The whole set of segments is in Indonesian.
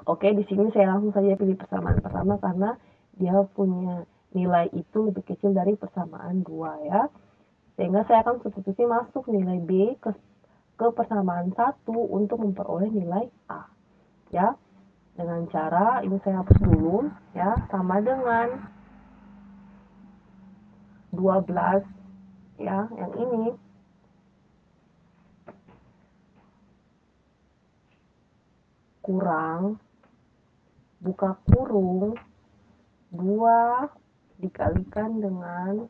Oke, di sini saya langsung saja pilih persamaan pertama karena dia punya nilai itu lebih kecil dari persamaan 2 ya. Sehingga saya akan substitusi masuk nilai B ke persamaan 1 untuk memperoleh nilai A. Ya, dengan cara ini saya hapus dulu ya, sama dengan 12 ya, yang ini kurang buka kurung 2 dikalikan dengan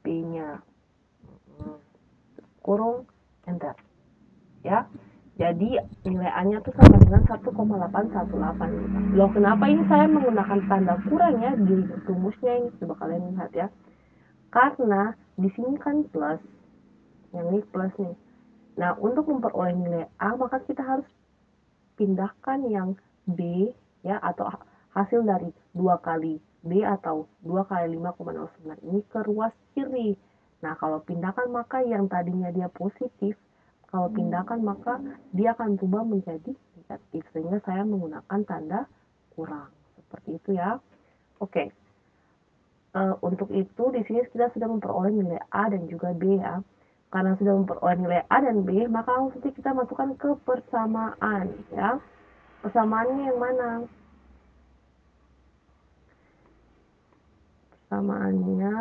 B-nya. Kurung enter. Ya. Jadi nilai A-nya tuh sama dengan 1,818. Loh, kenapa ini saya menggunakan tanda kurang ya di rumusnya ini? Coba kalian lihat ya. Karena di sini kan plus. Yang ini plus nih. Nah, untuk memperoleh nilai A, maka kita harus pindahkan yang B ya, atau hasil dari 2 kali B atau 2 kali 5,09 ini ke ruas kiri. Nah, kalau pindahkan maka yang tadinya dia positif, kalau pindahkan maka dia akan berubah menjadi negatif, sehingga saya menggunakan tanda kurang. Seperti itu ya. Oke. Untuk itu di sini kita sudah memperoleh nilai A dan juga B ya. Karena sudah memperoleh nilai A dan B, maka langsung kita masukkan ke persamaan ya. Persamaannya yang mana? Persamaannya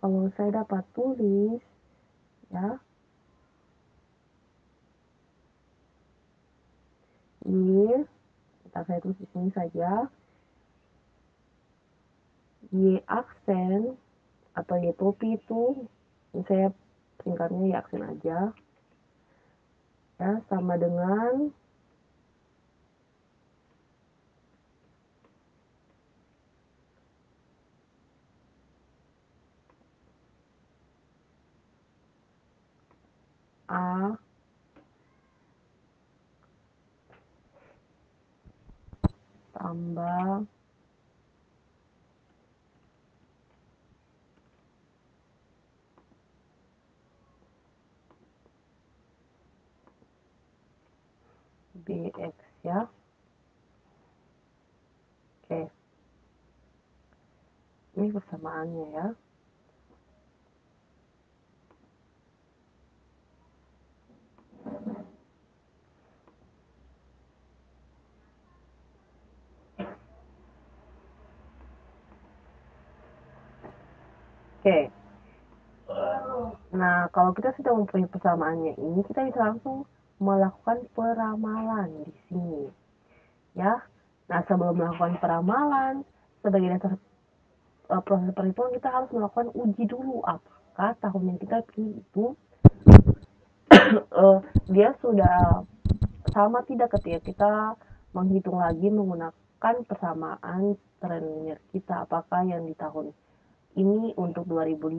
kalau saya dapat tulis ya, Y, saya tulis di sini saja, Y aksen atau Y topi itu, ini saya singkatnya Y aksen aja ya, sama dengan A tambah BX ya. Oke, ini persamaannya ya. Oke. Nah, kalau kita sudah mempunyai persamaannya ini, kita bisa langsung melakukan peramalan di sini. Ya. Nah, sebelum melakukan peramalan, sebagai dasar proses perhitungan kita harus melakukan uji dulu apakah tahun yang kita pilih itu dia sudah sama tidak ketika kita menghitung lagi menggunakan persamaan linear kita, apakah yang di tahun ini untuk 2005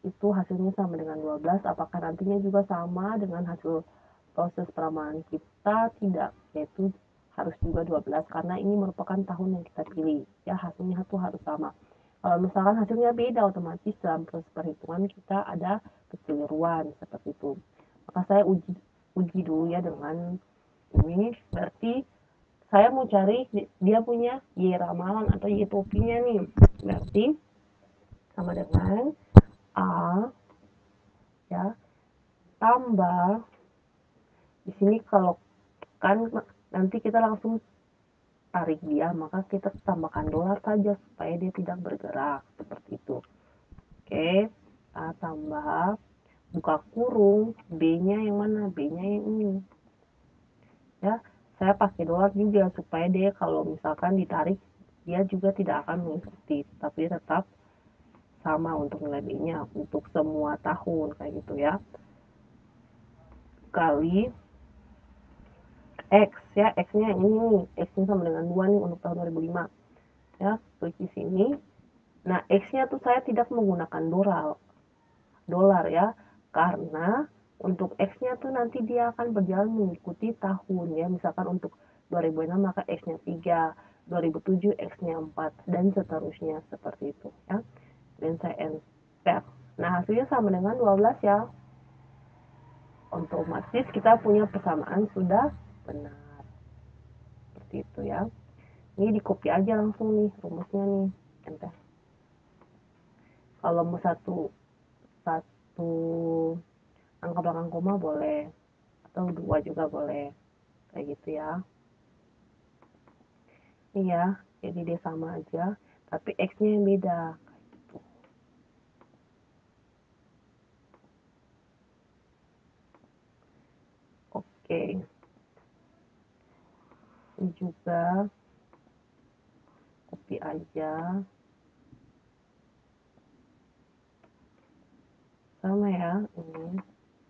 itu hasilnya sama dengan 12, apakah nantinya juga sama dengan hasil proses peramalan kita, tidak, yaitu harus juga 12 karena ini merupakan tahun yang kita pilih ya, hasilnya itu harus sama. Kalau misalkan hasilnya beda, otomatis dalam proses perhitungan kita ada kekeliruan seperti itu. Maka saya uji dulu ya dengan ini, berarti saya mau cari dia punya Y ramalan atau Y topinya nih. Berarti sama dengan A ya tambah, di sini kalau kan nanti kita langsung tarik dia, maka kita tambahkan dolar saja supaya dia tidak bergerak seperti itu. Oke, A tambah buka kurung B-nya yang mana? B-nya yang ini. Ya, saya pakai dolar juga supaya dia kalau misalkan ditarik dia juga tidak akan mengikuti, tapi tetap sama untuk nilai B-nya untuk semua tahun kayak gitu ya. Kali X ya, X-nya ini nih, X-nya sama dengan 2 nih untuk tahun 2005. Ya, klik di sini. Nah, X-nya tuh saya tidak menggunakan dolar ya, karena untuk X-nya tuh nanti dia akan berjalan mengikuti tahun ya. Misalkan untuk 2006 maka X-nya 3, 2007 X-nya 4 dan seterusnya seperti itu ya. Dan saya enter. Nah, hasilnya sama dengan 12 ya. otomatis kita punya persamaan sudah benar. Seperti itu ya. Ini di copy aja langsung nih rumusnya nih. Entah. Kalau mau satu angka belakang koma boleh, atau 2 juga boleh, kayak gitu ya. Ini ya, jadi dia sama aja, tapi X-nya yang beda, kayak gitu. Oke. Ini juga copy aja. Sama ya, ini.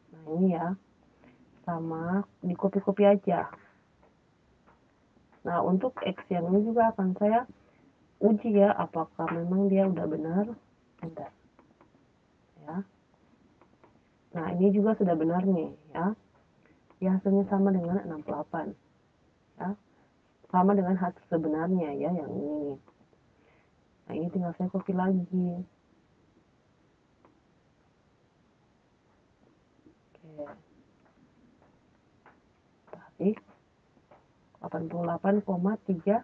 Nah, ini ya. Sama, di copy-copy aja. Nah, untuk X yang ini juga akan saya uji ya, apakah memang dia udah benar. Bentar. Ya. Nah, ini juga sudah benar nih, ya. Dia hasilnya sama dengan 68. Ya. Sama dengan hasil sebenarnya ya, yang ini. Nah, ini tinggal saya copy lagi. Oke. Tarik 88,36.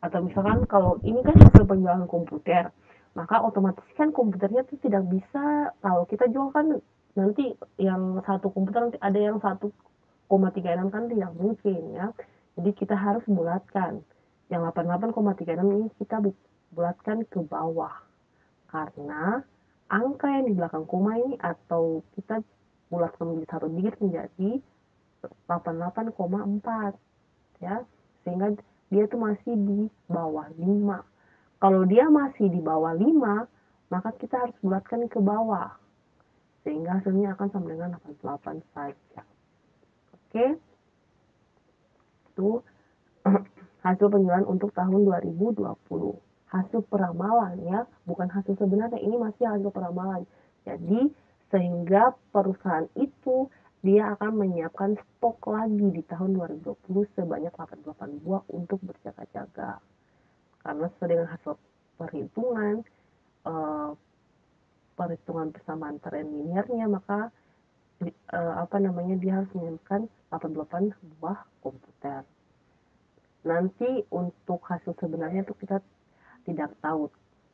Atau misalkan kalau ini kan hasil penjualan komputer, maka otomatis kan komputernya tuh tidak bisa, kalau kita jual kan nanti yang satu komputer nanti ada yang 1,36 kan tidak mungkin ya. Jadi kita harus bulatkan. Yang 88,36 ini kita bulatkan ke bawah. Karena angka yang di belakang koma ini atau kita bulatkan menjadi satu digit menjadi 88,4 ya. Sehingga dia tuh masih di bawah 5. Kalau dia masih di bawah 5, maka kita harus bulatkan ke bawah. Sehingga hasilnya akan sama dengan 88 saja. Oke. Itu hasil penjualan untuk tahun 2020. Hasil peramalan ya, bukan hasil sebenarnya, ini masih hasil peramalan. Jadi sehingga perusahaan itu dia akan menyiapkan stok lagi di tahun 2020 sebanyak 88 buah untuk berjaga-jaga. Karena sesuai dengan hasil perhitungan perhitungan persamaan tren linearnya, maka dia harus menyiapkan 88 buah komputer. Nanti untuk hasil sebenarnya itu kita tidak tahu,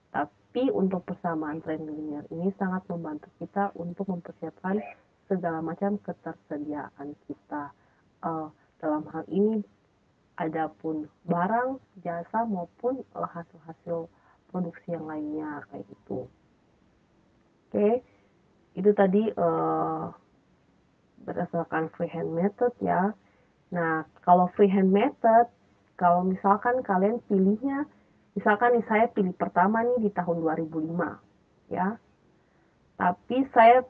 tapi untuk persamaan tren linear ini sangat membantu kita untuk mempersiapkan segala macam ketersediaan kita. Dalam hal ini adapun barang, jasa maupun hasil-hasil produksi yang lainnya kayak gitu. Oke, itu tadi berdasarkan freehand method ya. Nah, kalau freehand method, kalau misalkan kalian pilihnya, misalkan nih saya pilih pertama nih di tahun 2005 ya. Tapi saya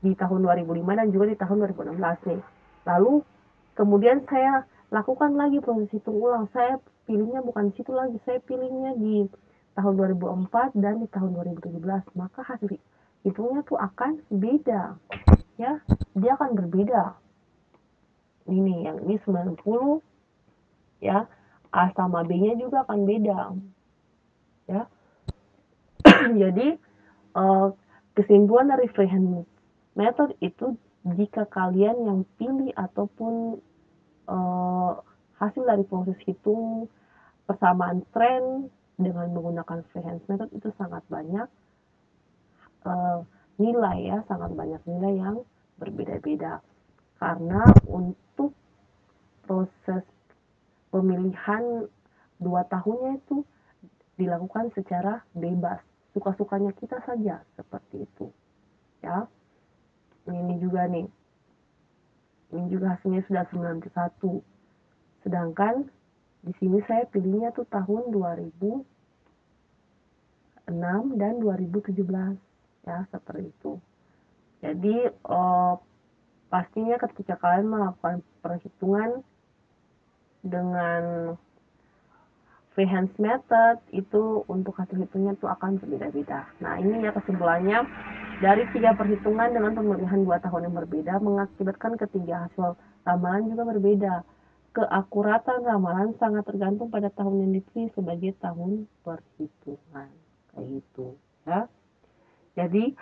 di tahun 2005 dan juga di tahun 2016 nih. Lalu kemudian saya lakukan lagi proses hitung ulang. Saya pilihnya bukan di situ lagi, saya pilihnya di tahun 2004 dan di tahun 2017. Maka hasil hitungnya tuh akan beda. Ya, dia akan berbeda. Ini yang ini 90 ya. A sama B-nya juga akan beda. Ya. Jadi kesimpulan dari freehand method itu, jika kalian yang pilih ataupun hasil dari proses hitung persamaan tren dengan menggunakan freehand method itu sangat banyak nilai ya, sangat banyak nilai yang berbeda-beda. Karena untuk proses pemilihan 2 tahunnya itu dilakukan secara bebas, suka-sukanya kita saja, seperti itu ya. Ini juga nih, ini juga hasilnya sudah 91, sedangkan di sini saya pilihnya tuh tahun 2006 dan 2017 ya, seperti itu. Jadi pastinya ketika kalian melakukan perhitungan dengan freehand method itu untuk hasil hitungnya itu akan berbeda-beda. Nah, ini ya kesimpulannya, dari 3 perhitungan dengan pemilihan 2 tahun yang berbeda mengakibatkan ketiga hasil ramalan juga berbeda. Keakuratan ramalan sangat tergantung pada tahun yang dipilih sebagai tahun perhitungan. Kayak gitu ya. Jadi